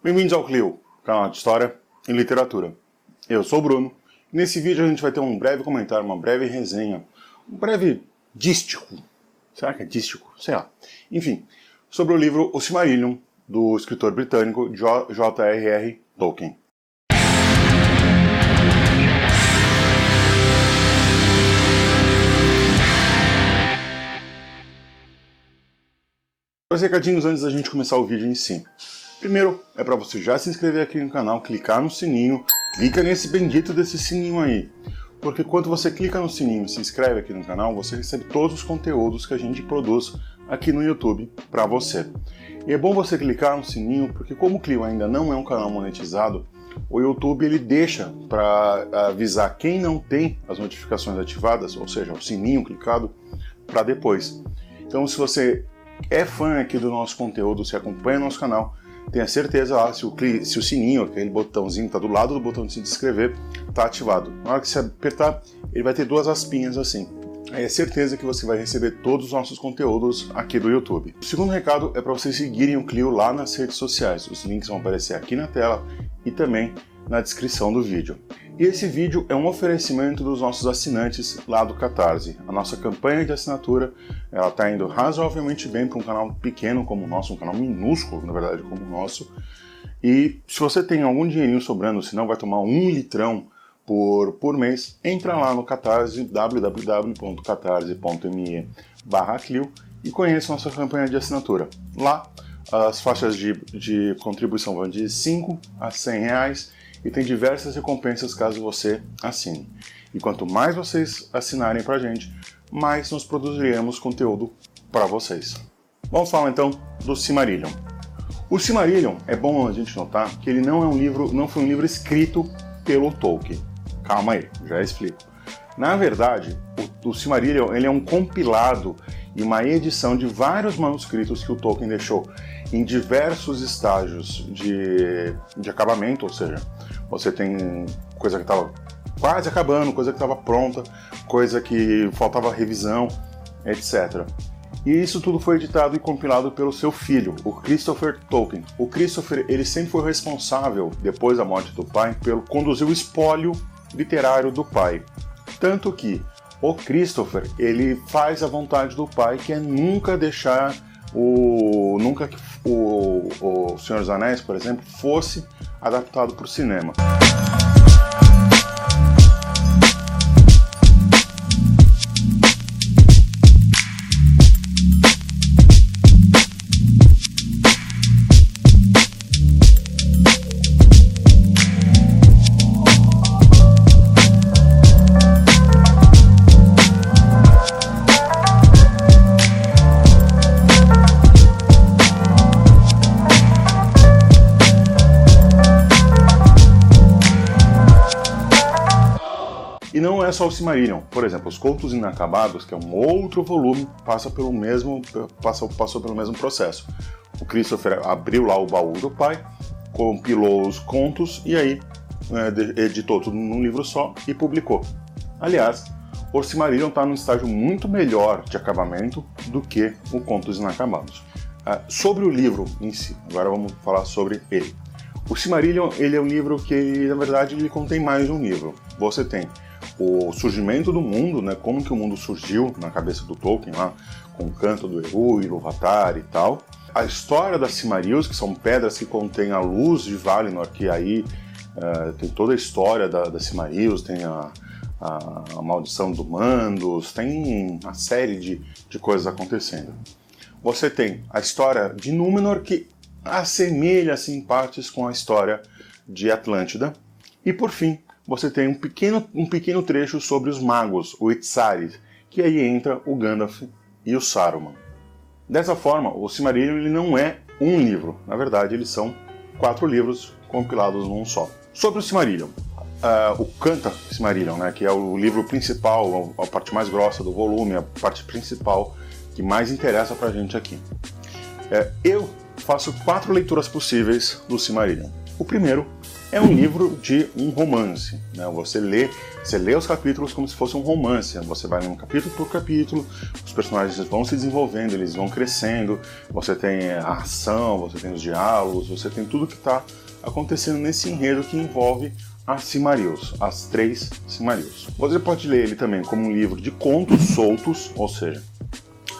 Bem-vindos ao Clio, canal de História e Literatura. Eu sou o Bruno. Nesse vídeo a gente vai ter um breve comentário, uma breve resenha, um breve dístico. Será que é dístico? Sei lá. Enfim, sobre o livro O Silmarillion, do escritor britânico J.R.R. Tolkien. Dois recadinhos antes da gente começar o vídeo em si. Primeiro, é para você já se inscrever aqui no canal, clicar no sininho, clica nesse bendito desse sininho aí. Porque quando você clica no sininho e se inscreve aqui no canal, você recebe todos os conteúdos que a gente produz aqui no YouTube para você. E é bom você clicar no sininho, porque como o Clio ainda não é um canal monetizado, o YouTube ele deixa para avisar quem não tem as notificações ativadas, ou seja, o sininho clicado, para depois. Então se você é fã aqui do nosso conteúdo, se acompanha o nosso canal, tenha certeza lá se o sininho, aquele botãozinho que está do lado do botão de se inscrever, está ativado. Na hora que você apertar, ele vai ter duas aspinhas assim. Aí é certeza que você vai receber todos os nossos conteúdos aqui do YouTube. O segundo recado é para vocês seguirem o Clio lá nas redes sociais. Os links vão aparecer aqui na tela e também na descrição do vídeo. E esse vídeo é um oferecimento dos nossos assinantes lá do Catarse. A nossa campanha de assinatura, ela está indo razoavelmente bem para um canal pequeno como o nosso, um canal minúsculo, na verdade, como o nosso. E se você tem algum dinheirinho sobrando, senão vai tomar 1 litrão por mês, entra lá no Catarse, www.catarse.me/Clio e conheça nossa campanha de assinatura. Lá, as faixas de contribuição vão de 5 a 100 reais e tem diversas recompensas caso você assine. E quanto mais vocês assinarem pra gente, mais nós produziremos conteúdo para vocês. Vamos falar então do Silmarillion. O Silmarillion, é bom a gente notar que ele não foi um livro escrito pelo Tolkien. Calma aí, já explico. Na verdade, o Silmarillion ele é um compilado e uma edição de vários manuscritos que o Tolkien deixou em diversos estágios de acabamento, ou seja, você tem coisa que estava quase acabando, coisa que estava pronta, coisa que faltava revisão, etc. E isso tudo foi editado e compilado pelo seu filho, o Christopher Tolkien. O Christopher, ele sempre foi responsável, depois da morte do pai, pelo conduzir o espólio literário do pai. Tanto que o Christopher, ele faz a vontade do pai, que é nunca deixar o Senhor dos Anéis, por exemplo, fosse adaptado para o cinema. E não é só o Silmarillion. Por exemplo, os Contos Inacabados, que é um outro volume, passou pelo mesmo processo. O Christopher abriu lá o baú do pai, compilou os contos e aí editou tudo num livro só e publicou. Aliás, o Silmarillion está num estágio muito melhor de acabamento do que o Contos Inacabados. Sobre o livro em si, agora vamos falar sobre ele. O Silmarillion ele é um livro que, na verdade, ele contém mais de um livro. Você tem o surgimento do mundo, né, como que o mundo surgiu na cabeça do Tolkien, lá, com o canto do Eru, Ilúvatar e tal. A história das Silmarils, que são pedras que contêm a luz de Valinor, que aí tem toda a história das Silmarils, tem a maldição do Mandos, tem uma série de coisas acontecendo. Você tem a história de Númenor, que assemelha assim, em partes com a história de Atlântida. E por fim, você tem um pequeno trecho sobre os magos, o Istari, que aí entra o Gandalf e o Saruman. Dessa forma, o Silmarillion ele não é um livro, na verdade eles são 4 livros compilados num só. Sobre o Silmarillion, o Canta Silmarillion, né, que é o livro principal, a parte mais grossa do volume, a parte principal que mais interessa pra gente aqui. Eu faço 4 leituras possíveis do Silmarillion. O primeiro é um livro de um romance, né? Você lê os capítulos como se fosse um romance, você vai lendo capítulo por capítulo, os personagens vão se desenvolvendo, eles vão crescendo, você tem a ação, você tem os diálogos, você tem tudo que está acontecendo nesse enredo que envolve as Silmarils, as 3 Silmarils. Você pode ler ele também como um livro de contos soltos, ou seja,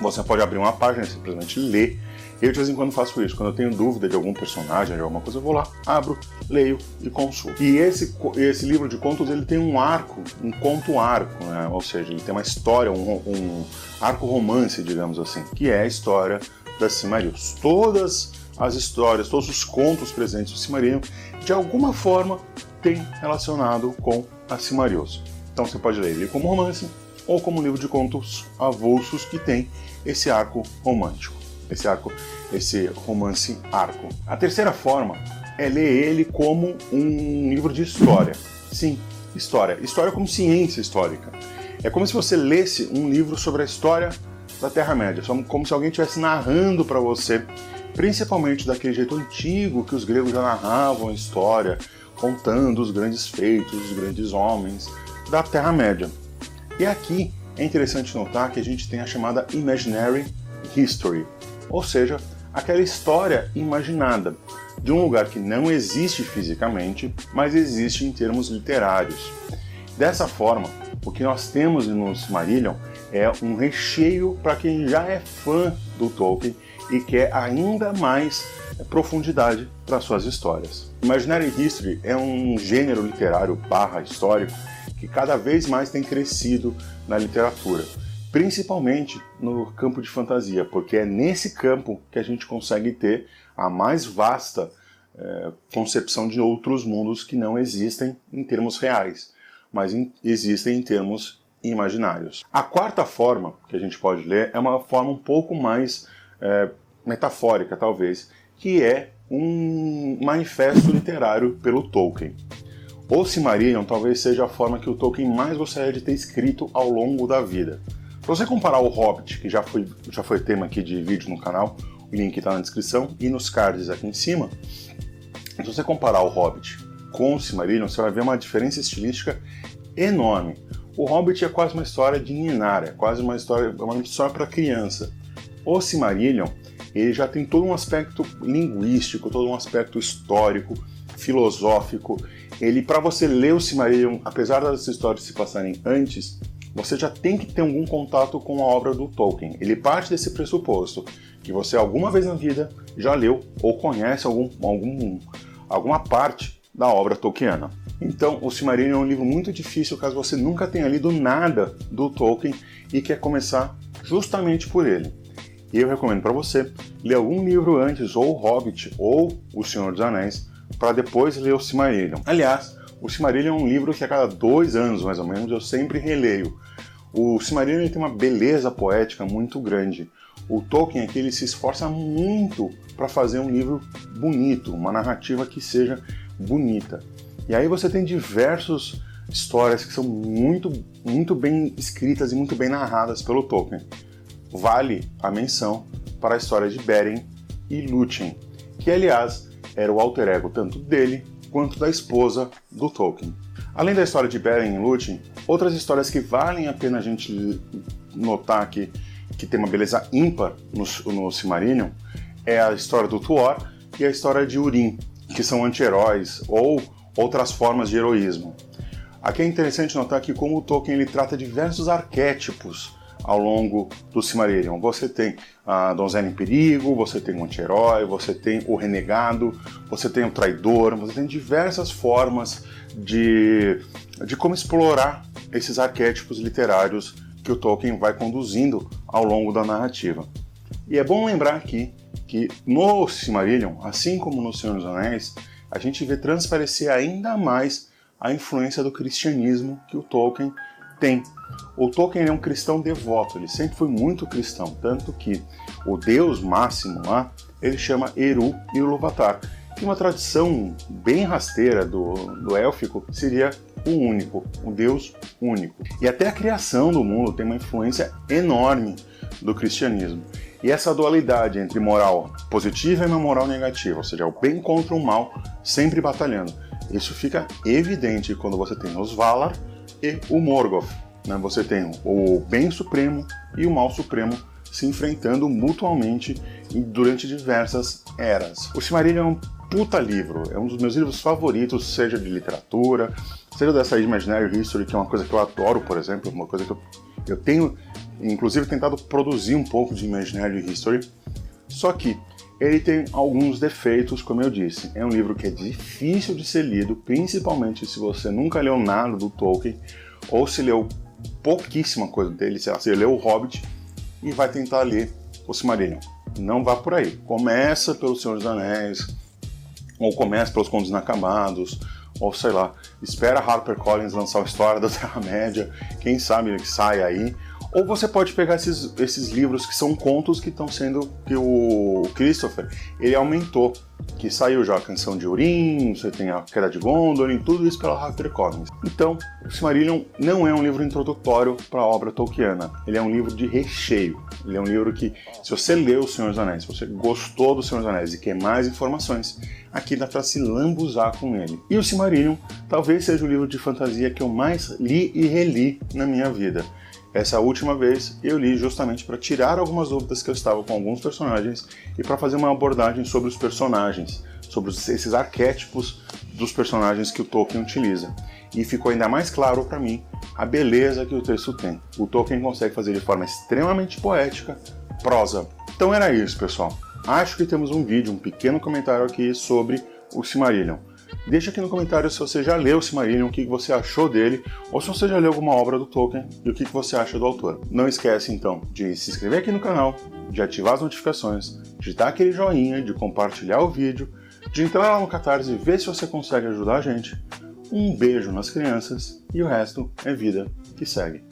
você pode abrir uma página e simplesmente ler. Eu de vez em quando faço isso, quando eu tenho dúvida de algum personagem, de alguma coisa, eu vou lá, abro, leio e consulto. E esse livro de contos, ele tem um arco, um conto-arco, né? Ou seja, ele tem uma história, um arco-romance, digamos assim, que é a história das Silmarils. Todas as histórias, todos os contos presentes no Silmarillion, de alguma forma, tem relacionado com as Silmarils. Então você pode ler ele como romance ou como um livro de contos avulsos que tem esse arco romântico. Esse romance arco. A terceira forma é ler ele como um livro de história. Sim, história. História como ciência histórica. É como se você lesse um livro sobre a história da Terra-média, como se alguém estivesse narrando para você, principalmente daquele jeito antigo que os gregos já narravam a história, contando os grandes feitos, os grandes homens da Terra-média. E aqui é interessante notar que a gente tem a chamada Imaginary History, ou seja, aquela história imaginada, de um lugar que não existe fisicamente, mas existe em termos literários. Dessa forma, o que nós temos no Silmarillion é um recheio para quem já é fã do Tolkien e quer ainda mais profundidade para suas histórias. Imaginary History é um gênero literário / histórico que cada vez mais tem crescido na literatura, principalmente no campo de fantasia, porque é nesse campo que a gente consegue ter a mais vasta concepção de outros mundos que não existem em termos reais, mas existem em termos imaginários. A quarta forma que a gente pode ler é uma forma um pouco mais metafórica, talvez, que é um manifesto literário pelo Tolkien. O Silmarillion talvez seja a forma que o Tolkien mais gostaria de ter escrito ao longo da vida. Se você comparar o Hobbit, que já foi tema aqui de vídeo no canal, o link está na descrição e nos cards aqui em cima. Se você comparar o Hobbit com o Silmarillion, você vai ver uma diferença estilística enorme. O Hobbit é quase uma história de ninar, é quase uma história para criança. O Silmarillion, ele já tem todo um aspecto linguístico, todo um aspecto histórico, filosófico. Para você ler o Silmarillion, apesar das histórias se passarem antes, você já tem que ter algum contato com a obra do Tolkien. Ele parte desse pressuposto que você alguma vez na vida já leu ou conhece alguma parte da obra tolkiana. Então, o Silmarillion é um livro muito difícil caso você nunca tenha lido nada do Tolkien e quer começar justamente por ele. E eu recomendo para você ler algum livro antes, ou o Hobbit, ou O Senhor dos Anéis, para depois ler o Silmarillion. Aliás, o Silmarillion é um livro que a cada 2 anos, mais ou menos, eu sempre releio. O Silmarillion ele tem uma beleza poética muito grande. O Tolkien aqui ele se esforça muito para fazer um livro bonito, uma narrativa que seja bonita. E aí você tem diversas histórias que são muito bem escritas e muito bem narradas pelo Tolkien. Vale a menção para a história de Beren e Lúthien, que aliás era o alter ego tanto dele quanto da esposa do Tolkien. Além da história de Beren e Lúthien, outras histórias que valem a pena a gente notar aqui, que tem uma beleza ímpar no Silmarillion, é a história do Tuor e a história de Húrin, que são anti-heróis ou outras formas de heroísmo. Aqui é interessante notar que como o Tolkien ele trata diversos arquétipos ao longo do Silmarillion. Você tem a donzela em perigo, você tem o anti-herói, você tem o renegado, você tem o traidor, você tem diversas formas de como explorar esses arquétipos literários que o Tolkien vai conduzindo ao longo da narrativa. E é bom lembrar aqui que no Silmarillion, assim como no Senhor dos Anéis, a gente vê transparecer ainda mais a influência do cristianismo que o Tolkien tem. O Tolkien é um cristão devoto, ele sempre foi muito cristão, tanto que o deus máximo lá, ele chama Eru Ilúvatar, que uma tradição bem rasteira do élfico seria o único, o deus único. E até a criação do mundo tem uma influência enorme do cristianismo. E essa dualidade entre moral positiva e uma moral negativa, ou seja, o bem contra o mal, sempre batalhando. Isso fica evidente quando você tem os Valar e o Morgoth, né? Você tem o bem supremo e o mal supremo se enfrentando mutuamente durante diversas eras. O Silmarillion é um puta livro, é um dos meus livros favoritos, seja de literatura, seja dessa Imaginary History, que é uma coisa que eu adoro, por exemplo, uma coisa que eu tenho, inclusive, tentado produzir um pouco de Imaginary History, só que ele tem alguns defeitos, como eu disse. É um livro que é difícil de ser lido, principalmente se você nunca leu nada do Tolkien, ou se leu pouquíssima coisa dele, sei lá, se leu o Hobbit, e vai tentar ler o Silmarillion. Não vá por aí. Começa pelo Senhor dos Anéis, ou começa pelos Contos Inacabados, ou sei lá, espera HarperCollins lançar a História da Terra-média, quem sabe ele sai aí. Ou você pode pegar esses livros que são contos que estão sendo, que o Christopher, ele aumentou, que saiu já a Canção de Húrin, você tem a Queda de Gondolin, tudo isso pela HarperCollins. Então, o Silmarillion não é um livro introdutório para a obra tolkiana, ele é um livro de recheio, ele é um livro que, se você leu O Senhor dos Anéis, se você gostou do Senhor dos Anéis e quer mais informações, aqui dá para se lambuzar com ele. E o Silmarillion talvez seja o livro de fantasia que eu mais li e reli na minha vida. Essa última vez eu li justamente para tirar algumas dúvidas que eu estava com alguns personagens e para fazer uma abordagem sobre os personagens, sobre esses arquétipos dos personagens que o Tolkien utiliza. E ficou ainda mais claro para mim a beleza que o texto tem. O Tolkien consegue fazer de forma extremamente poética, prosa. Então era isso, pessoal. Acho que temos um vídeo, um pequeno comentário aqui sobre o Silmarillion. Deixa aqui no comentário se você já leu o Silmarillion, o que você achou dele, ou se você já leu alguma obra do Tolkien e o que você acha do autor. Não esquece então de se inscrever aqui no canal, de ativar as notificações, de dar aquele joinha, de compartilhar o vídeo, de entrar lá no Catarse e ver se você consegue ajudar a gente. Um beijo nas crianças e o resto é vida que segue.